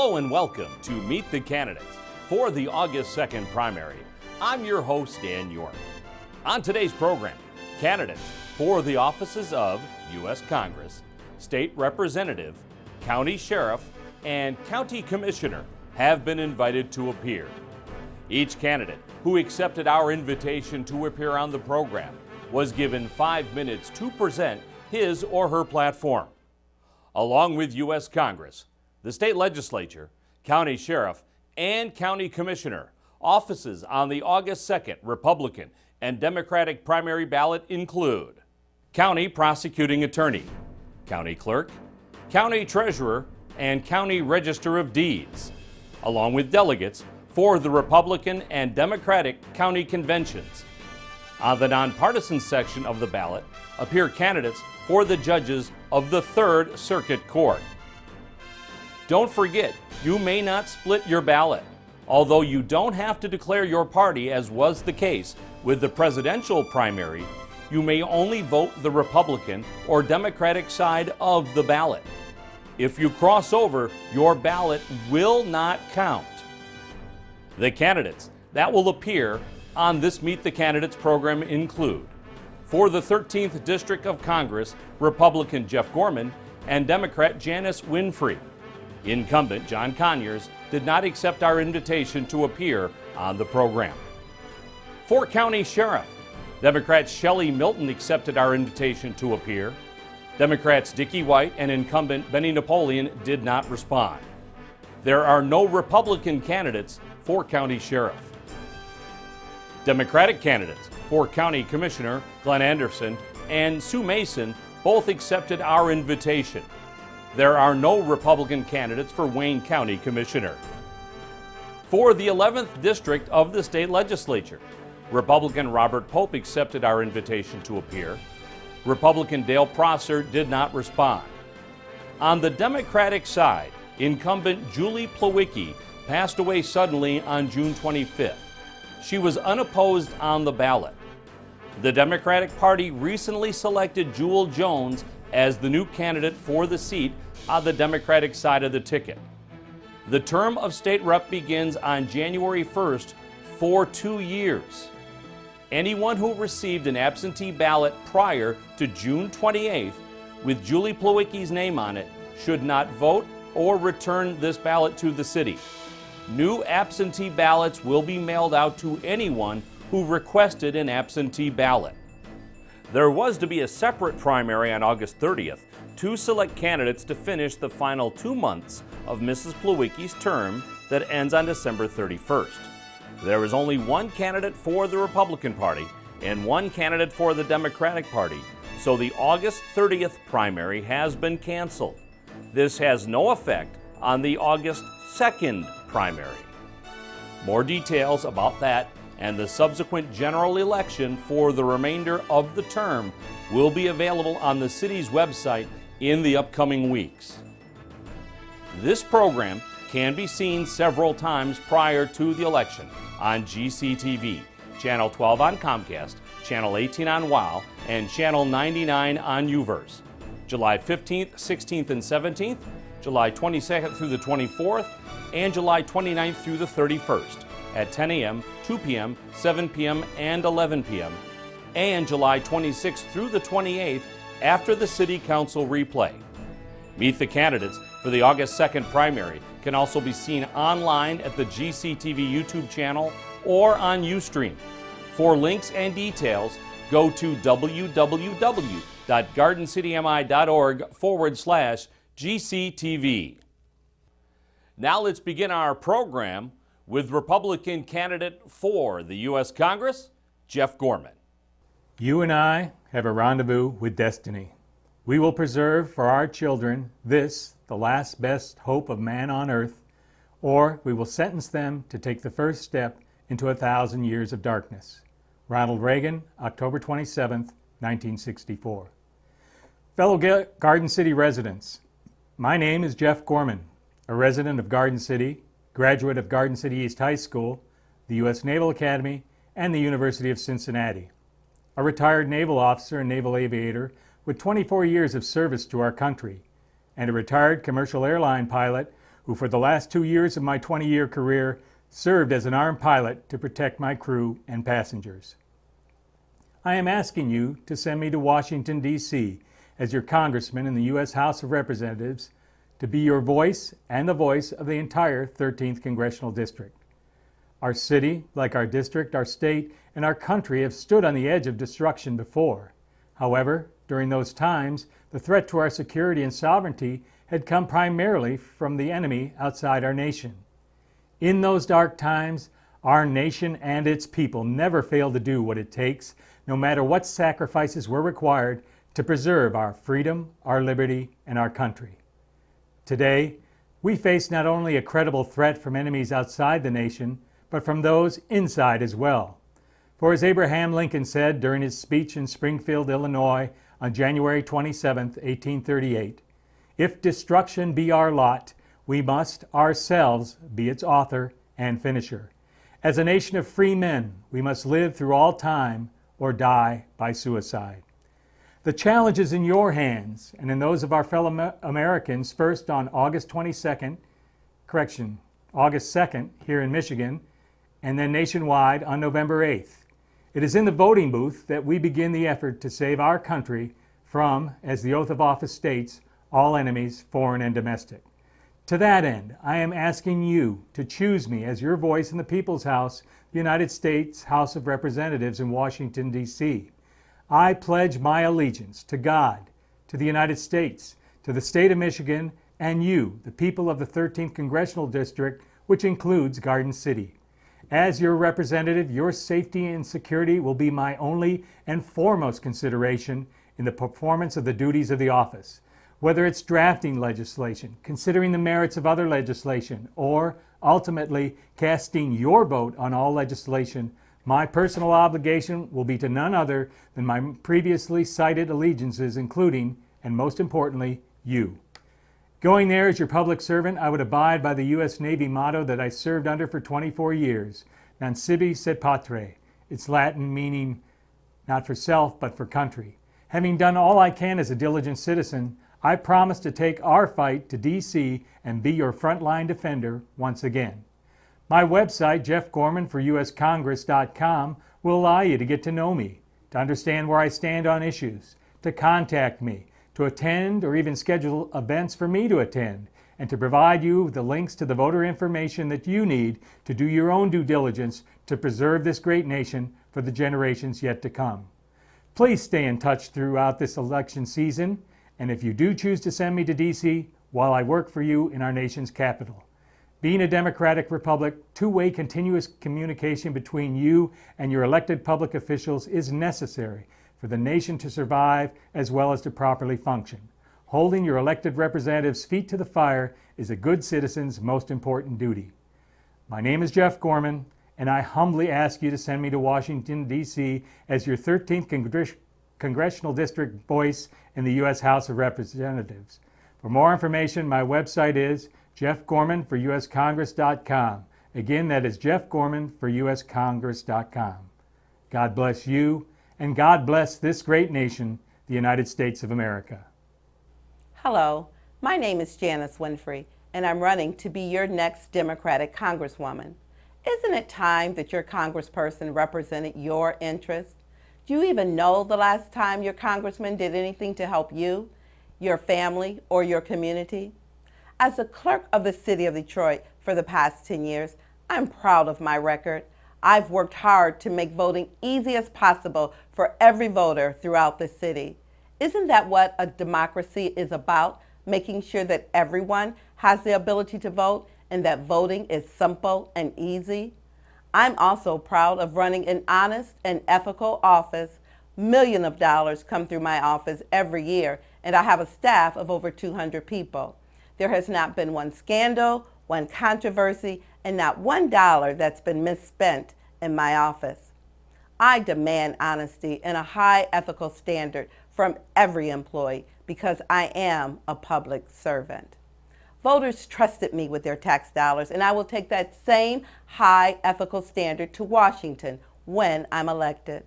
Hello and welcome to Meet the Candidates for the August 2nd primary. I'm your host, Dan York. On today's program, candidates for the offices of U.S. Congress, State Representative, County Sheriff, and County Commissioner have been invited to appear. Each candidate who accepted our invitation to appear on the program was given 5 minutes to present his or her platform. Along with U.S. Congress, the state legislature, county sheriff, and county commissioner, offices on the August 2nd Republican and Democratic primary ballot include county prosecuting attorney, county clerk, county treasurer, and county register of deeds, along with delegates for the Republican and Democratic county conventions. On the nonpartisan section of the ballot appear candidates for the judges of the Third Circuit Court. Don't forget, you may not split your ballot. Although you don't have to declare your party, as was the case with the presidential primary, you may only vote the Republican or Democratic side of the ballot. If you cross over, your ballot will not count. The candidates that will appear on this Meet the Candidates program include, for the 13th District of Congress, Republican Jeff Gorman and Democrat Janice Winfrey. Incumbent John Conyers did not accept our invitation to appear on the program. For County Sheriff, Democrat Shelly Milton accepted our invitation to appear. Democrats Dickey White and incumbent Benny Napoleon did not respond. There are no Republican candidates for County Sheriff. Democratic candidates for County Commissioner Glenn Anderson and Sue Mason both accepted our invitation. There are no Republican candidates for Wayne County Commissioner. For the 11th District of the state legislature, Republican Robert Pope accepted our invitation to appear. Republican Dale Prosser did not respond. On the Democratic side, incumbent Julie Plawicki passed away suddenly on June 25th. She was unopposed on the ballot. The Democratic Party recently selected Jewel Jones as the new candidate for the seat on the Democratic side of the ticket. The term of state rep begins on January 1st for 2 years. Anyone who received an absentee ballot prior to June 28th with Julie Plawicki's name on it should not vote or return this ballot to the city. New absentee ballots will be mailed out to anyone who requested an absentee ballot. There was to be a separate primary on August 30th to select candidates to finish the final 2 months of Mrs. Plawicki's term that ends on December 31st. There is only one candidate for the Republican Party and one candidate for the Democratic Party, so the August 30th primary has been canceled. This has no effect on the August 2nd primary. More details about that and the subsequent general election for the remainder of the term will be available on the city's website in the upcoming weeks. This program can be seen several times prior to the election on GCTV, Channel 12 on Comcast, Channel 18 on WOW, and Channel 99 on UVerse. July 15th, 16th, and 17th, July 22nd through the 24th, and July 29th through the 31st at 10 a.m., 2 p.m., 7 p.m., and 11 p.m., and July 26th through the 28th after the City Council replay. Meet the candidates for the August 2nd primary can also be seen online at the GCTV YouTube channel or on Ustream. For links and details, go to www.gardencitymi.org/GCTV. Now let's begin our program with Republican candidate for the U.S. Congress, Jeff Gorman. You and I have a rendezvous with destiny. We will preserve for our children this, the last best hope of man on earth, or we will sentence them to take the first step into 1,000 years of darkness. Ronald Reagan, October 27, 1964. Fellow Garden City residents, my name is Jeff Gorman, a resident of Garden City, graduate of Garden City East High School, the U.S. Naval Academy, and the University of Cincinnati. A retired naval officer and naval aviator with 24 years of service to our country, and a retired commercial airline pilot who for the last 2 years of my 20-year career served as an armed pilot to protect my crew and passengers. I am asking you to send me to Washington, D.C. as your congressman in the U.S. House of Representatives to be your voice and the voice of the entire 13th Congressional District. Our city, like our district, our state, and our country have stood on the edge of destruction before. However, during those times, the threat to our security and sovereignty had come primarily from the enemy outside our nation. In those dark times, our nation and its people never failed to do what it takes, no matter what sacrifices were required, to preserve our freedom, our liberty, and our country. Today, we face not only a credible threat from enemies outside the nation, but from those inside as well. For as Abraham Lincoln said during his speech in Springfield, Illinois on January 27, 1838, "If destruction be our lot, we must ourselves be its author and finisher. As a nation of free men, we must live through all time or die by suicide." The challenge is in your hands and in those of our fellow Americans, first on August 2nd here in Michigan, and then nationwide on November 8th. It is in the voting booth that we begin the effort to save our country from, as the oath of office states, all enemies, foreign and domestic. To that end, I am asking you to choose me as your voice in the People's House, the United States House of Representatives in Washington, D.C. I pledge my allegiance to God, to the United States, to the state of Michigan, and you, the people of the 13th Congressional District, which includes Garden City. As your representative, your safety and security will be my only and foremost consideration in the performance of the duties of the office. Whether it's drafting legislation, considering the merits of other legislation, or ultimately casting your vote on all legislation, my personal obligation will be to none other than my previously cited allegiances, including, and most importantly, you. Going there as your public servant, I would abide by the U.S. Navy motto that I served under for 24 years, non sibi sed patre, its Latin meaning not for self, but for country. Having done all I can as a diligent citizen, I promise to take our fight to D.C. and be your frontline defender once again. My website, jeffgormanforuscongress.com, will allow you to get to know me, to understand where I stand on issues, to contact me, to attend or even schedule events for me to attend, and to provide you with the links to the voter information that you need to do your own due diligence to preserve this great nation for the generations yet to come. Please stay in touch throughout this election season, and if you do choose to send me to D.C., while I work for you in our nation's capital. Being a democratic republic, two-way continuous communication between you and your elected public officials is necessary for the nation to survive as well as to properly function. Holding your elected representatives' feet to the fire is a good citizen's most important duty. My name is Jeff Gorman, and I humbly ask you to send me to Washington, D.C. as your 13th Congressional District voice in the U.S. House of Representatives. For more information, my website is jeffgormanforuscongress.com. Again, that is jeffgormanforuscongress.com. God bless you, and God bless this great nation, the United States of America. Hello, my name is Janice Winfrey, and I'm running to be your next Democratic Congresswoman. Isn't it time that your congressperson represented your interests? Do you even know the last time your congressman did anything to help you, your family, or your community? As the clerk of the City of Detroit for the past 10 years, I'm proud of my record. I've worked hard to make voting easy as possible for every voter throughout the city. Isn't that what a democracy is about? Making sure that everyone has the ability to vote and that voting is simple and easy? I'm also proud of running an honest and ethical office. Millions of dollars come through my office every year, and I have a staff of over 200 people. There has not been one scandal, one controversy, and not $1 that's been misspent in my office. I demand honesty and a high ethical standard from every employee because I am a public servant. Voters trusted me with their tax dollars, and I will take that same high ethical standard to Washington when I'm elected.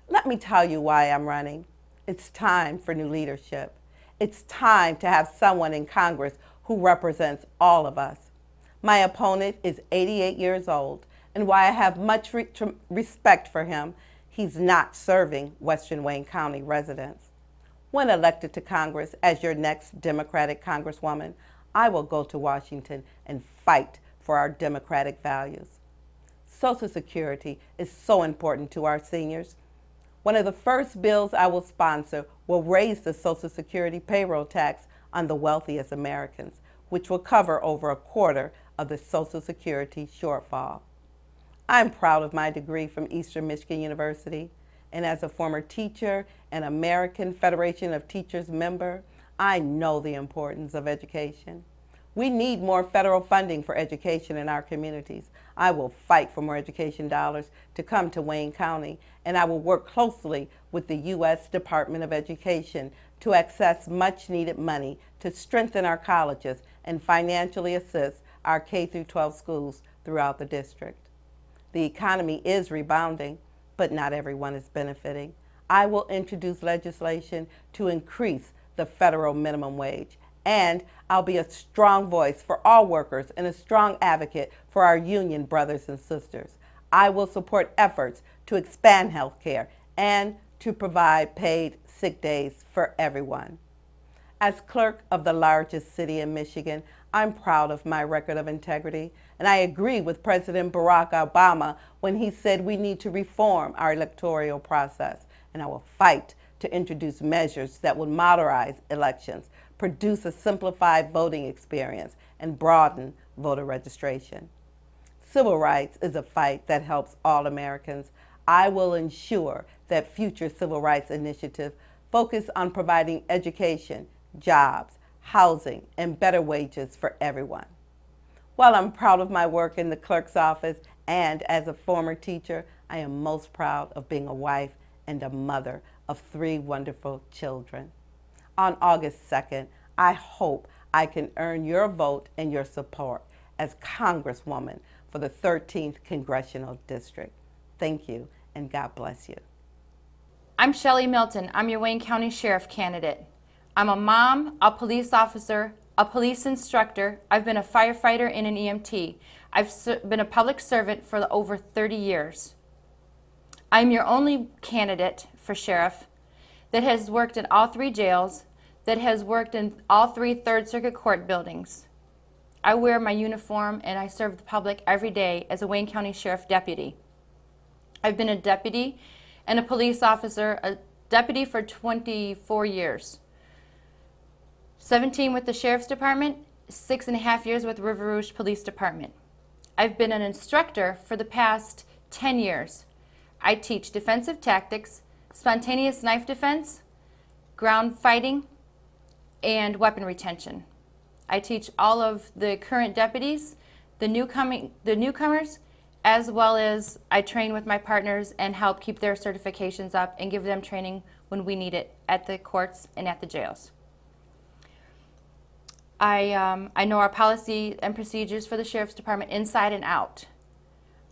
Let me tell you why I'm running. It's time for new leadership. It's time to have someone in Congress who who represents all of us. My opponent is 88 years old, and while I have much respect for him, he's not serving Western Wayne County residents. When elected to Congress as your next Democratic Congresswoman, I will go to Washington and fight for our democratic values. Social Security is so important to our seniors. One of the first bills I will sponsor will raise the Social Security payroll tax on the wealthiest Americans, which will cover over a quarter of the Social Security shortfall. I'm proud of my degree from Eastern Michigan University, and as a former teacher and American Federation of Teachers member, I know the importance of education. We need more federal funding for education in our communities. I will fight for more education dollars to come to Wayne County, and I will work closely with the U.S. Department of Education to access much needed money to strengthen our colleges and financially assist our K-12 schools throughout the district. The economy is rebounding, but not everyone is benefiting. I will introduce legislation to increase the federal minimum wage, and I'll be a strong voice for all workers and a strong advocate for our union brothers and sisters. I will support efforts to expand health care and to provide paid sick days for everyone. As clerk of the largest city in Michigan, I'm proud of my record of integrity, and I agree with President Barack Obama when he said we need to reform our electoral process, and I will fight to introduce measures that would modernize elections, produce a simplified voting experience, and broaden voter registration. Civil rights is a fight that helps all Americans. I will ensure that future civil rights initiatives focus on providing education, jobs, housing, and better wages for everyone. While I'm proud of my work in the clerk's office and as a former teacher, I am most proud of being a wife and a mother of 3 wonderful children. On August 2nd, I hope I can earn your vote and your support as Congresswoman for the 13th Congressional District. Thank you, and God bless you. I'm Shelly Milton. I'm your Wayne County Sheriff candidate. I'm a mom, a police officer, a police instructor. I've been a firefighter and an EMT. I've been a public servant for over 30 years. I'm your only candidate for sheriff that has worked in all 3 jails, that has worked in all 3 Third Circuit Court buildings. I wear my uniform and I serve the public every day as a Wayne County Sheriff deputy. I've been a deputy and a police officer, a deputy for 24 years. 17 with the Sheriff's Department, 6.5 years with River Rouge Police Department. I've been an instructor for the past 10 years. I teach defensive tactics, spontaneous knife defense, ground fighting, and weapon retention. I teach all of the current deputies, the newcomers, as well as I train with my partners and help keep their certifications up and give them training when we need it at the courts and at the jails. I know our policy and procedures for the Sheriff's Department inside and out.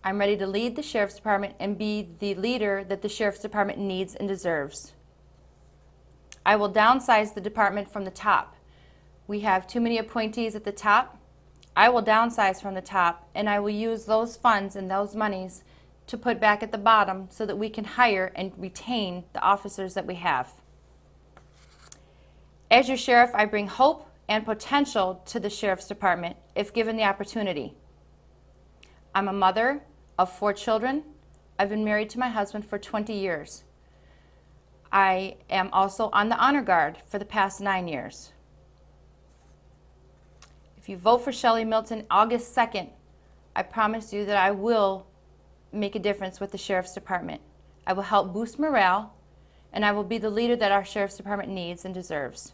I'm ready to lead the Sheriff's Department and be the leader that the Sheriff's Department needs and deserves. I will downsize the department from the top. We have too many appointees at the top. I will downsize from the top, and I will use those funds and those monies to put back at the bottom so that we can hire and retain the officers that we have. As your sheriff, I bring hope and potential to the Sheriff's Department if given the opportunity. I'm a mother of 4 children. I've been married to my husband for 20 years. I am also on the honor guard for the past 9 years. If you vote for Shelly Milton August 2nd, I promise you that I will make a difference with the Sheriff's Department. I will help boost morale, and I will be the leader that our Sheriff's Department needs and deserves.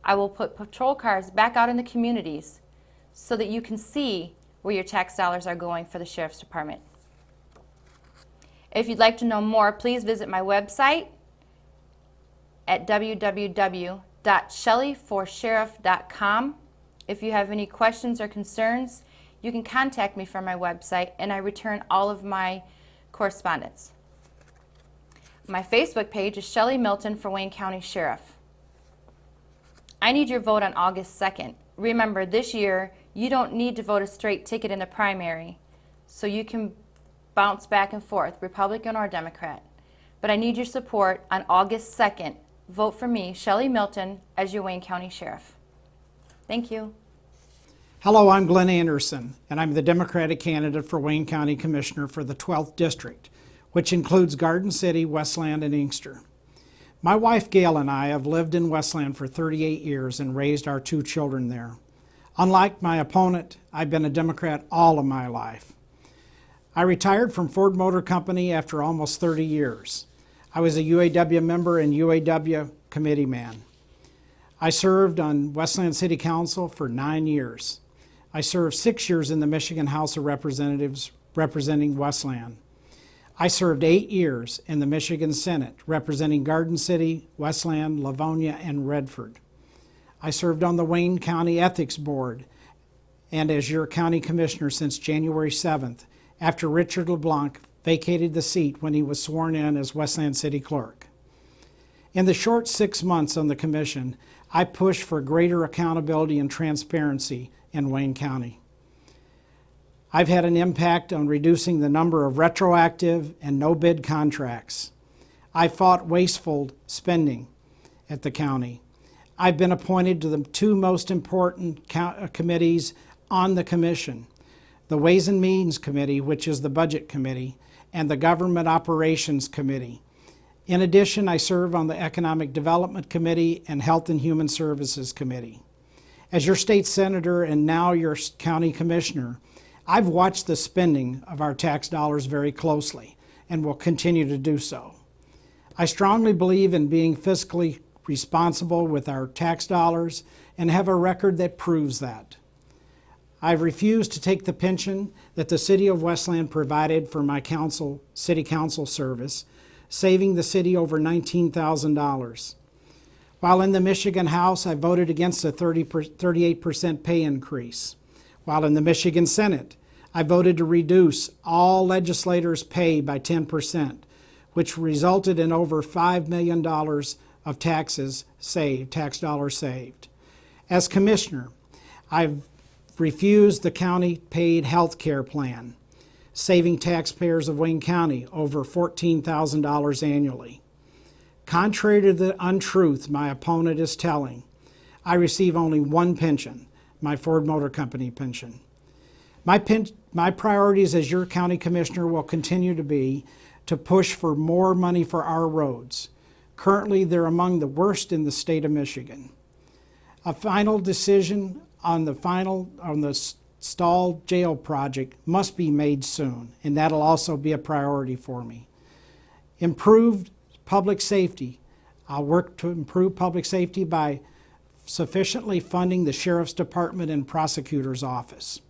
I will put patrol cars back out in the communities so that you can see where your tax dollars are going for the Sheriff's Department. If you'd like to know more, please visit my website at www.shellyforsheriff.com. If you have any questions or concerns, you can contact me from my website, and I return all of my correspondence. My Facebook page is Shelly Milton for Wayne County Sheriff. I need your vote on August 2nd. remember, this year, you don't need to vote a straight ticket in the primary, so you can bounce back and forth, Republican or Democrat. But I need your support on August 2nd. Vote for me, Shelly Milton, as your Wayne County Sheriff. Thank you. Hello, I'm Glenn Anderson, and I'm the Democratic candidate for Wayne County Commissioner for the 12th District, which includes Garden City, Westland, and Inkster. My wife Gail and I have lived in Westland for 38 years and raised our 2 children there. Unlike my opponent, I've been a Democrat all of my life. I retired from Ford Motor Company after almost 30 years. I was a UAW member and UAW committee man. I served on Westland City Council for 9 years. I served 6 years in the Michigan House of Representatives representing Westland. I served 8 years in the Michigan Senate representing Garden City, Westland, Livonia, and Redford. I served on the Wayne County Ethics Board and as your county commissioner since January 7th, after Richard LeBlanc vacated the seat when he was sworn in as Westland City Clerk. In the short 6 months on the commission, I pushed for greater accountability and transparency in Wayne County. I've had an impact on reducing the number of retroactive and no-bid contracts. I fought wasteful spending at the county. I've been appointed to the 2 most important committees on the commission, the Ways and Means Committee, which is the Budget Committee, and the Government Operations Committee. In addition, I serve on the Economic Development Committee and Health and Human Services Committee. As your state senator and now your county commissioner, I've watched the spending of our tax dollars very closely and will continue to do so. I strongly believe in being fiscally responsible with our tax dollars and have a record that proves that. I've refused to take the pension that the City of Westland provided for my city council service, saving the city over $19,000. While in the Michigan House, I voted against a 38% pay increase. While in the Michigan Senate, I voted to reduce all legislators' pay by 10%, which resulted in over $5 million of tax dollars saved. As commissioner, I've refused the county-paid health care plan, saving taxpayers of Wayne County over $14,000 annually. Contrary to the untruth my opponent is telling, I receive only one pension, my Ford Motor Company pension. My priorities as your county commissioner will continue to be to push for more money for our roads. Currently, they're among the worst in the state of Michigan. A final decision on the stalled jail project must be made soon, and that'll also be a priority for me. Improved public safety. I'll work to improve public safety by sufficiently funding the Sheriff's Department and Prosecutor's Office.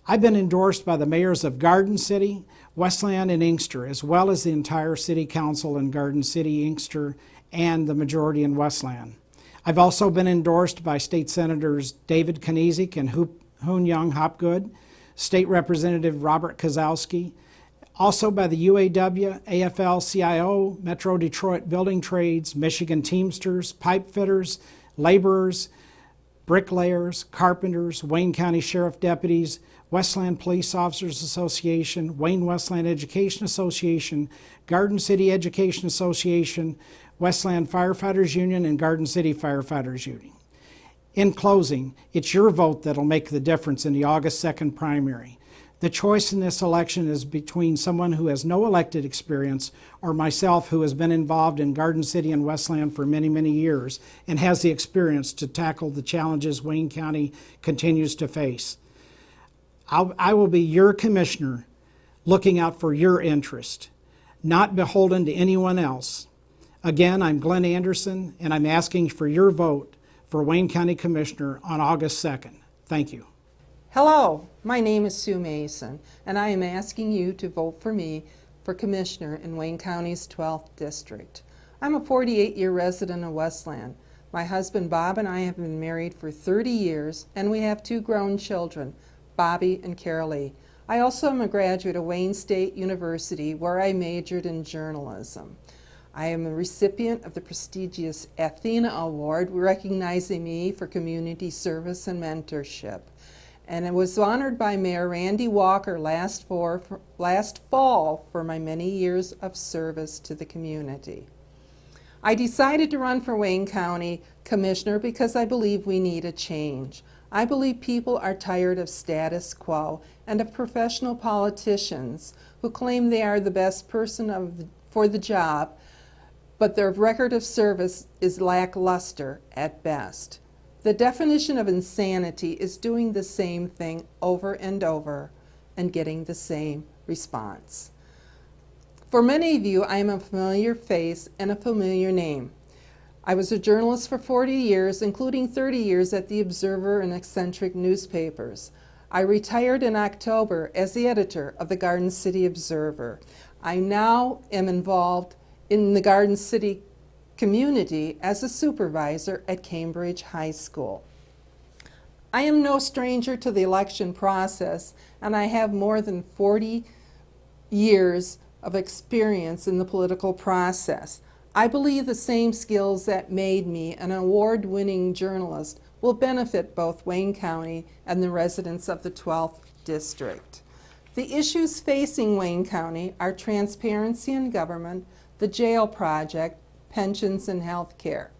I've been endorsed by the mayors of Garden City, Westland, and Inkster, as well as the entire City Council in Garden City, Inkster, and the majority in Westland. I've also been endorsed by State Senators David Kniezek and Hoon Young Hopgood, State Representative Robert Kozowski, also by the UAW, AFL-CIO, Metro Detroit Building Trades, Michigan Teamsters, pipe fitters, laborers, bricklayers, carpenters, Wayne County Sheriff Deputies, Westland Police Officers Association, Wayne Westland Education Association, Garden City Education Association, Westland Firefighters Union, and Garden City Firefighters Union. In closing, it's your vote that'll make the difference in the August 2nd primary. The choice in this election is between someone who has no elected experience or myself, who has been involved in Garden City and Westland for many, many years and has the experience to tackle the challenges Wayne County continues to face. I will be your commissioner, looking out for your interest, not beholden to anyone else. Again, I'm Glenn Anderson, and I'm asking for your vote for Wayne County Commissioner on August 2nd. Thank you. Hello, my name is Sue Mason, and I am asking you to vote for me for Commissioner in Wayne County's 12th District. I'm a 48-year resident of Westland. My husband Bob and I have been married for 30 years, and we have 2 grown children, Bobby and Carolee. I also am a graduate of Wayne State University, where I majored in journalism. I am a recipient of the prestigious Athena Award, recognizing me for community service and mentorship. And I was honored by Mayor Randy Walker last fall for my many years of service to the community. I decided to run for Wayne County Commissioner because I believe we need a change. I believe people are tired of status quo and of professional politicians who claim they are the best person for the job, but their record of service is lackluster at best. The definition of insanity is doing the same thing over and over and getting the same response. For many of you, I am a familiar face and a familiar name. I was a journalist for 40 years, including 30 years at the Observer and eccentric newspapers. I retired in October as the editor of the Garden City Observer. I now am involved in the Garden City community as a supervisor at Cambridge High School. I am no stranger to the election process, and I have more than 40 years of experience in the political process. I believe the same skills that made me an award-winning journalist will benefit both Wayne County and the residents of the 12th District. The issues facing Wayne County are transparency in government, the jail project, pensions, and health care.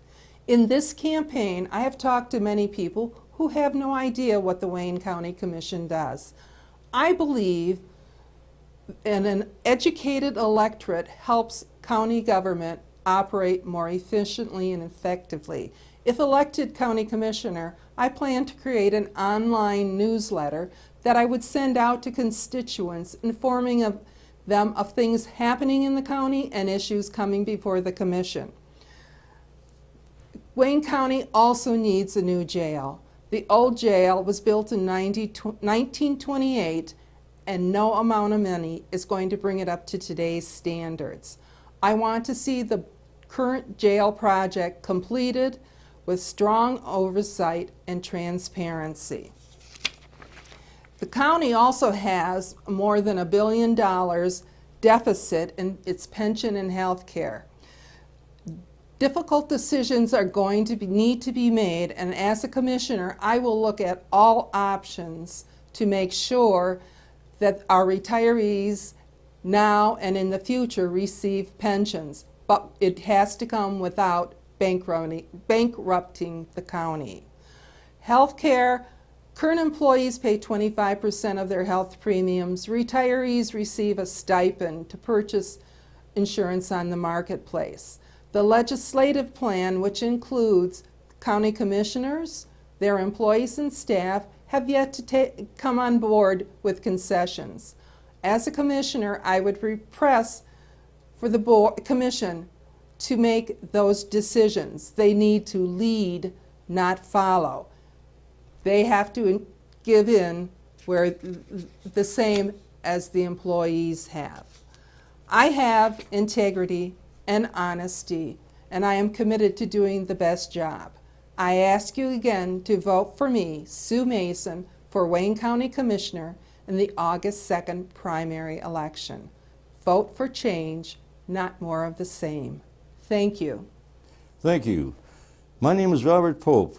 In this campaign, I have talked to many people who have no idea what the Wayne County Commission does. I believe an educated electorate helps county government operate more efficiently and effectively. If elected county commissioner, I plan to create an online newsletter that I would send out to constituents, informing them of things happening in the county and issues coming before the commission. Wayne County also needs a new jail. The old jail was built in 1928, and no amount of money is going to bring it up to today's standards. I want to see the current jail project completed with strong oversight and transparency. The county also has more than $1 billion deficit in its pension and health care. Difficult decisions are going to need to be made, and as a commissioner, I will look at all options to make sure that our retirees now and in the future receive pensions, but it has to come without bankrupting the county. Health care, current employees pay 25% of their health premiums. Retirees receive a stipend to purchase insurance on the marketplace. The legislative plan, which includes county commissioners, their employees and staff, have yet to come on board with concessions. As a commissioner, I would press for the commission to make those decisions. They need to lead, not follow. They have to give in where the same as the employees have. I have integrity and honesty, and I am committed to doing the best job. I ask you again to vote for me, Sue Mason, for Wayne County Commissioner in the August 2nd primary election. Vote for change, not more of the same. Thank you. Thank you. My name is Robert Pope,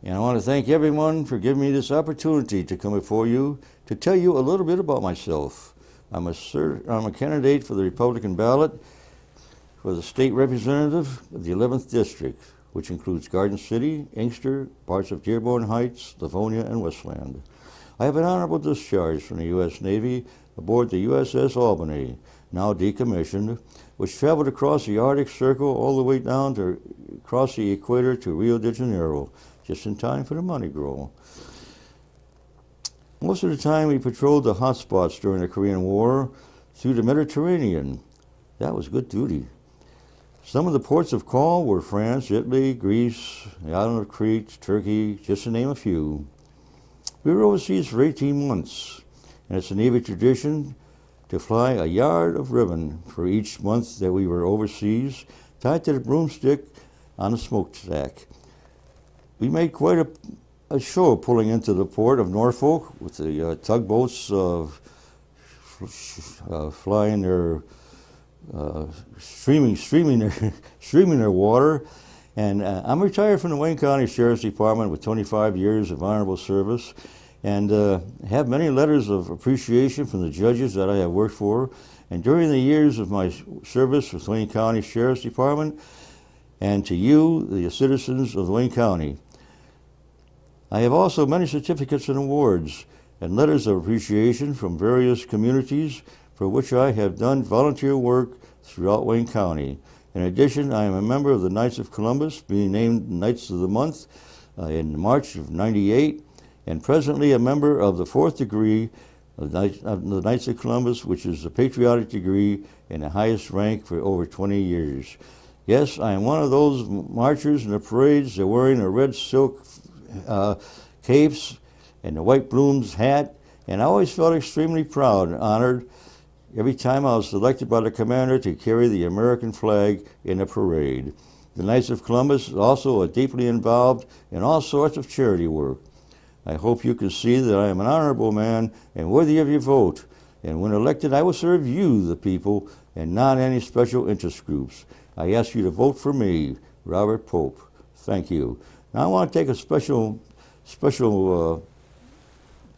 and I want to thank everyone for giving me this opportunity to come before you to tell you a little bit about myself. I'm a candidate for the Republican ballot for the state representative of the 11th District, which includes Garden City, Inkster, parts of Dearborn Heights, Livonia, and Westland. I have an honorable discharge from the U.S. Navy aboard the USS Albany, now decommissioned, which traveled across the Arctic Circle all the way down to across the equator to Rio de Janeiro, just in time for the Mardi Gras. Most of the time we patrolled the hot spots during the Korean War through the Mediterranean. That was good duty. Some of the ports of call were France, Italy, Greece, the island of Crete, Turkey, just to name a few. We were overseas for 18 months, and it's a Navy tradition to fly a yard of ribbon for each month that we were overseas, tied to the broomstick on a smokestack. We made quite a show pulling into the port of Norfolk with the tugboats flying their streaming their water. And I'm retired from the Wayne County Sheriff's Department with 25 years of honorable service, and have many letters of appreciation from the judges that I have worked for. And during the years of my service with Wayne County Sheriff's Department, and to you, the citizens of Wayne County, I have also many certificates and awards and letters of appreciation from various communities for which I have done volunteer work throughout Wayne County. In addition, I am a member of the Knights of Columbus, being named Knights of the Month in March of '98, and presently a member of the 4th degree of the Knights of Columbus, which is a patriotic degree and the highest rank for over 20 years. Yes, I am one of those marchers in the parades that are wearing a red silk capes and the white blooms hat, and I always felt extremely proud and honored every time I was selected by the commander to carry the American flag in a parade. The Knights of Columbus also are deeply involved in all sorts of charity work. I hope you can see that I am an honorable man and worthy of your vote, and when elected I will serve you, the people, and not any special interest groups. I ask you to vote for me, Robert Pope. Thank you. Now I want to take a special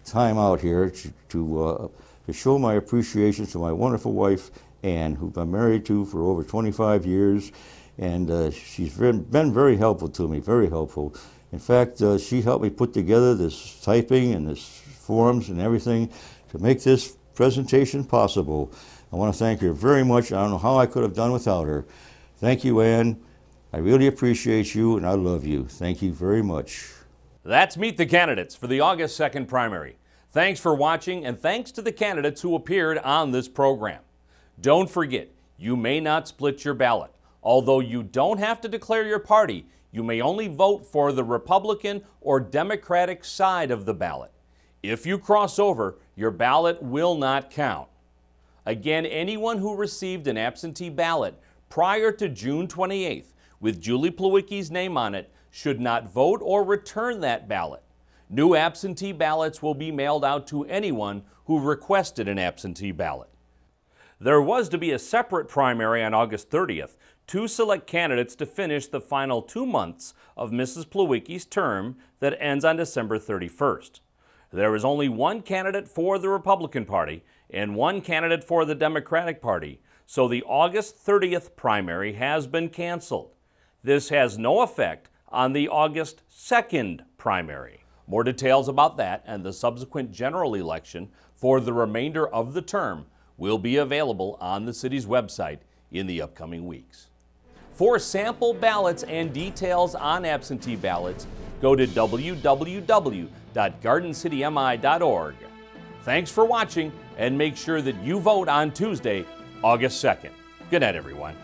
time out here to show my appreciation to my wonderful wife, Ann, who I'm married to for over 25 years, and she's been very helpful to me, very helpful. In fact, she helped me put together this typing and this forms and everything to make this presentation possible. I want to thank her very much. I don't know how I could have done without her. Thank you, Ann. I really appreciate you, and I love you. Thank you very much. That's Meet the Candidates for the August 2nd primary. Thanks for watching, and thanks to the candidates who appeared on this program. Don't forget, you may not split your ballot. Although you don't have to declare your party, you may only vote for the Republican or Democratic side of the ballot. If you cross over, your ballot will not count. Again, anyone who received an absentee ballot prior to June 28th with Julie Plawicki's name on it should not vote or return that ballot. New absentee ballots will be mailed out to anyone who requested an absentee ballot. There was to be a separate primary on August 30th to select candidates to finish the final 2 months of Mrs. Plawicki's term that ends on December 31st. There is only one candidate for the Republican Party and one candidate for the Democratic Party, so the August 30th primary has been canceled. This has no effect on the August 2nd primary. More details about that and the subsequent general election for the remainder of the term will be available on the city's website in the upcoming weeks. For sample ballots and details on absentee ballots, go to www.gardencitymi.org. Thanks for watching, and make sure that you vote on Tuesday, August 2nd. Good night, everyone.